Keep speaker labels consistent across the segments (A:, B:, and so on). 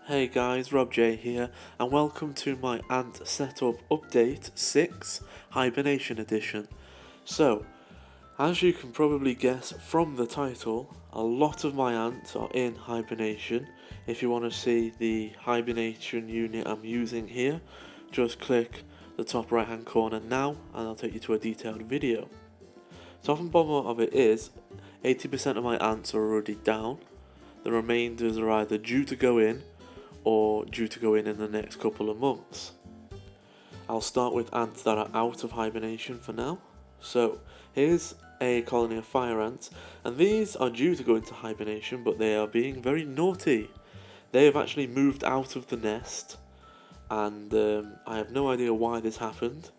A: Hey guys, RobJ here, and welcome to my ant setup update 6 Hibernation edition. So, as you can probably guess from the title, a lot of my ants are in hibernation. If you want to see the hibernation unit I'm using here, just click the top right hand corner now and I'll take you to a detailed video. Top and bottom of it is 80% of my ants are already down. The remainders are either due to go in or due to go in the next couple of months. I'll start with ants that are out of hibernation for now. So here's a colony of fire ants, and these are due to go into hibernation, but they are being very naughty. They have actually moved out of the nest, and I have no idea why this happened,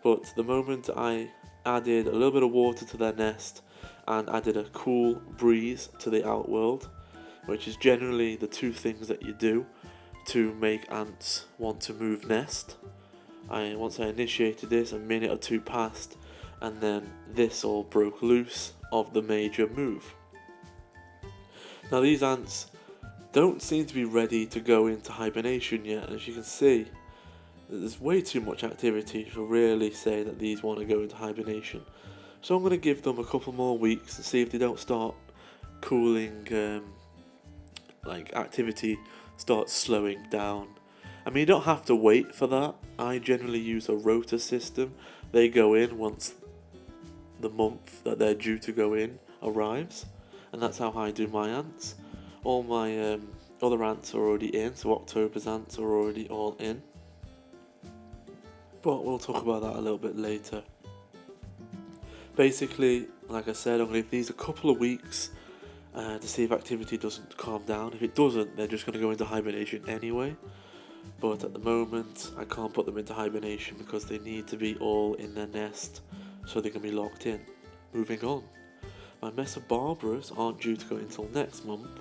A: but the moment I added a little bit of water to their nest and added a cool breeze to the outworld, which is generally the two things that you do to make ants want to move nest. Once I initiated this, a minute or two passed, and then this all broke loose of the major move. Now these ants don't seem to be ready to go into hibernation yet, and as you can see, there's way too much activity to really say that these want to go into hibernation. So I'm going to give them a couple more weeks and see if they don't start cooling, like activity starts slowing down. I mean, you don't have to wait for that. I generally use a rota system. They go in once the month that they're due to go in arrives, and that's how I do my ants. All my other ants are already in, so October's ants are already all in. But we'll talk about that a little bit later. Basically, like I said, I'm going to give these a couple of weeks to see if activity doesn't calm down. If it doesn't, they're just going to go into hibernation anyway. But at the moment, I can't put them into hibernation because they need to be all in their nest so they can be locked in. Moving on. My MESSOR BARBARUS aren't due to go until next month,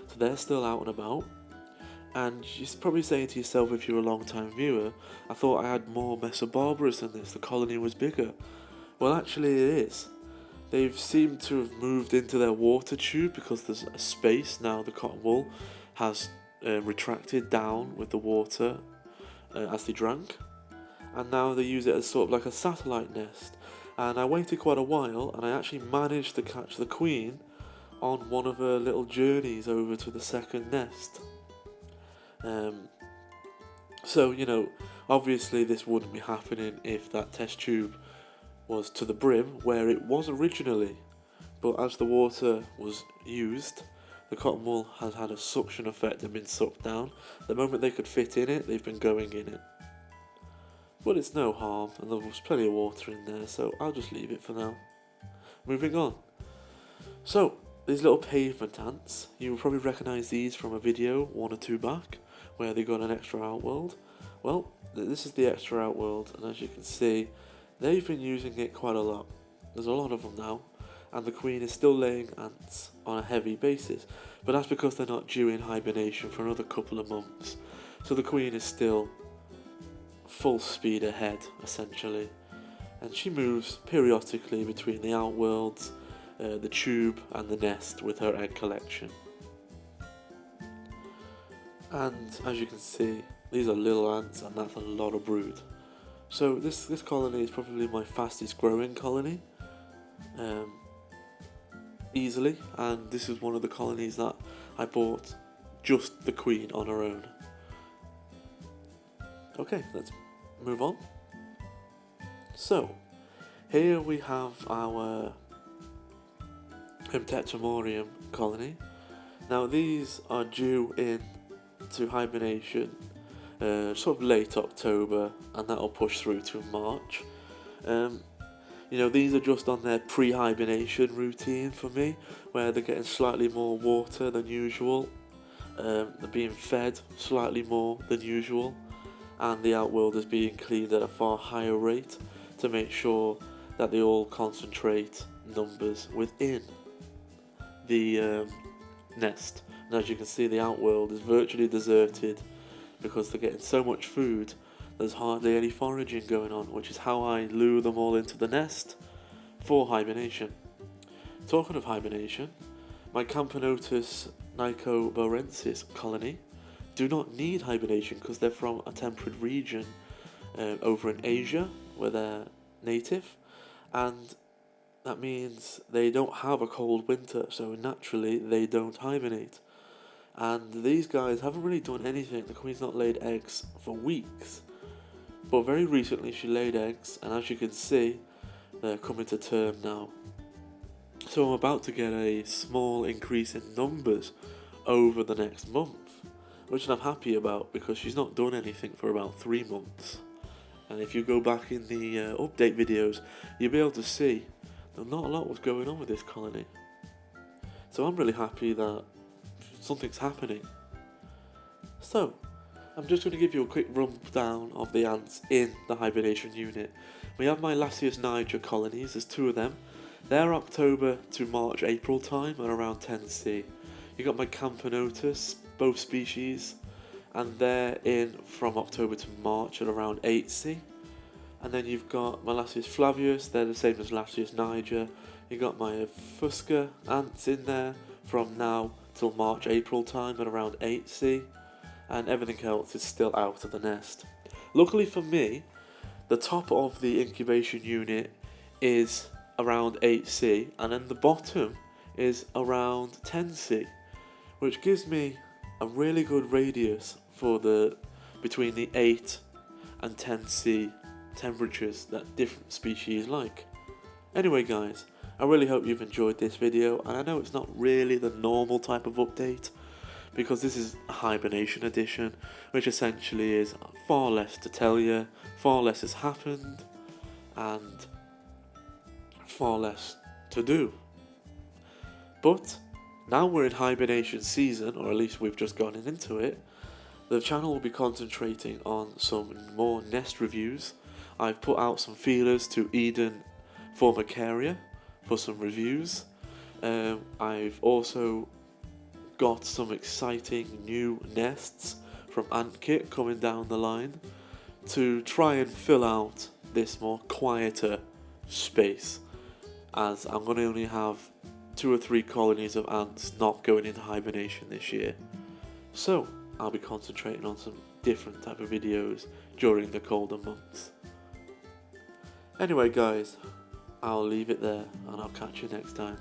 A: so they're still out and about. And you're probably saying to yourself, if you're a long time viewer, I thought I had more MESSOR BARBARUS than this, the colony was bigger. Well, actually it is. They've seemed to have moved into their water tube because there's a space now. The cotton wool has retracted down with the water as they drank, and now they use it as sort of like a satellite nest. And I waited quite a while, and I actually managed to catch the queen on one of her little journeys over to the second nest. So, you know, obviously this wouldn't be happening if that test tube was to the brim where it was originally, but as the water was used, the cotton wool has had a suction effect and been sucked down. The moment they could fit in it, they've been going in it. But it's no harm, and there was plenty of water in there, so I'll just leave it for now. Moving on. So, these little pavement ants, you will probably recognise these from a video, 1 or 2 back, where they got an extra outworld. Well, this is the extra outworld, and as you can see, they've been using it quite a lot. There's a lot of them now, and the queen is still laying ants on a heavy basis, but that's because they're not due in hibernation for another couple of months. So the queen is still full speed ahead, essentially, and she moves periodically between the outworlds, the tube and the nest with her egg collection. And as you can see, these are little ants, and that's a lot of brood. So this colony is probably my fastest growing colony, easily, and this is one of the colonies that I bought just the queen on her own. Okay, let's move on. So here we have our TETRAMORIUM colony. Now these are due in to hibernation sort of late October, and that'll push through to March. You know, these are just on their pre-hibernation routine for me, where they're getting slightly more water than usual, they're being fed slightly more than usual, and the outworld is being cleaned at a far higher rate to make sure that they all concentrate numbers within the nest. And as you can see, the outworld is virtually deserted because they're getting so much food, there's hardly any foraging going on, which is how I lure them all into the nest for hibernation. Talking of hibernation, my CAMPONOTUS NICOBARENSIS colony, do not need hibernation because they're from a temperate region over in Asia where they're native, and that means they don't have a cold winter, so naturally they don't hibernate. And these guys haven't really done anything. The queen's not laid eggs for weeks, but very recently she laid eggs, and as you can see, they're coming to term now. So I'm about to get a small increase in numbers over the next month, which I'm happy about because she's not done anything for about 3 months. And if you go back in the update videos, you'll be able to see that not a lot was going on with this colony. So I'm really happy that something's happening. So, I'm just going to give you a quick rundown of the ants in the hibernation unit. We have my Lasius niger colonies, there's 2 of them. They're October to March, April time at around 10C. You got my CAMPONOTUS, both species, and they're in from October to March at around 8C. And then you've got my Lasius flavius, they're the same as Lasius niger. You got my Fusca ants in there from now till March, April time at around 8C. And everything else is still out of the nest. Luckily for me, the top of the incubation unit is around 8C, and then the bottom is around 10C, which gives me a really good radius for between the 8 and 10C temperatures that different species like. Anyway guys, I really hope you've enjoyed this video, and I know it's not really the normal type of update because this is a hibernation edition, which essentially is far less to tell you, far less has happened, and far less to do. But now we're in hibernation season, or at least we've just gone into it, the channel will be concentrating on some more nest reviews. I've put out some feelers to Eden Formicaria for some reviews. I've also got some exciting new nests from ANTKIT coming down the line to try and fill out this more quieter space, as I'm going to only have 2 or 3 colonies of ants not going into hibernation this year. So I'll be concentrating on some different type of videos during the colder months. Anyway guys, I'll leave it there and I'll catch you next time.